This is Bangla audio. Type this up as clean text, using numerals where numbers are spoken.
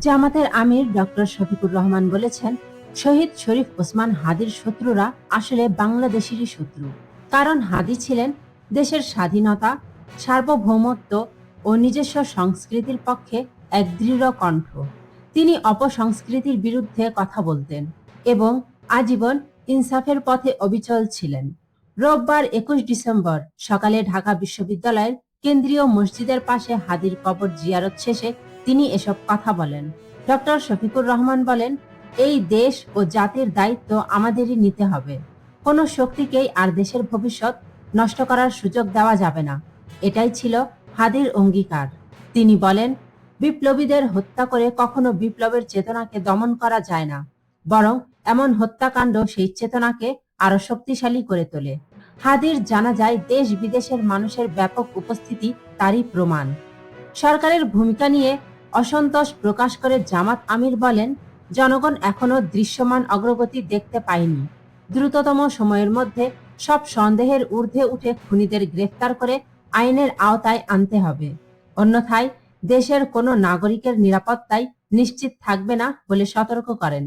জামাতের আমির ডক্টর শফিকুর রহমান বলেছেন, শহীদ শরীফ ওসমান হাদির শত্রুরা আসলে বাংলাদেশেরই শত্রু। কারণ হাদি ছিলেন দেশের স্বাধীনতা, সার্বভৌমত্ব ও নিজস্ব সংস্কৃতির পক্ষে এক দৃঢ় কণ্ঠ। তিনি অপসংস্কৃতির বিরুদ্ধে কথা বলতেন এবং আজীবন ইনসাফের পথে অবিচল ছিলেন। রোববার 21 ডিসেম্বর সকালে ঢাকা বিশ্ববিদ্যালয়ের কেন্দ্রীয় মসজিদের পাশে হাদির কবর জিয়ারত শেষে তিনি এসব কথা বলেন। ডক্টর শফিকুর রহমান বলেন, এই দেশ ও জাতির দায়িত্ব আমাদেরই নিতে হবে। কোনো শক্তিকেই আর দেশের ভবিষ্যৎ নষ্ট করার সুযোগ দেওয়া যাবে না। এটাই ছিল হাদির অঙ্গীকার। তিনি বলেন, বিপ্লবীদের হত্যা করে কখনো বিপ্লবের চেতনাকে দমন করা যায় না, বরং এমন হত্যাকাণ্ড সেই চেতনাকে আরো শক্তিশালী করে তোলে। হাদির জানাজায় দেশ বিদেশের মানুষের ব্যাপক উপস্থিতি তারই প্রমাণ। সরকারের ভূমিকা নিয়ে অসন্তোষ প্রকাশ করে জামাত আমির বলেন, জনগণ এখনো দৃশ্যমান অগ্রগতি দেখতে পায়নি। দ্রুততম সময়ের মধ্যে সব সন্দেহের ঊর্ধ্বে উঠে খুনিদের গ্রেফতার করে আইনের আওতায় আনতে হবে। অন্যথায় দেশের কোনো নাগরিকের নিরাপত্তাই নিশ্চিত থাকবে না বলে সতর্ক করেন।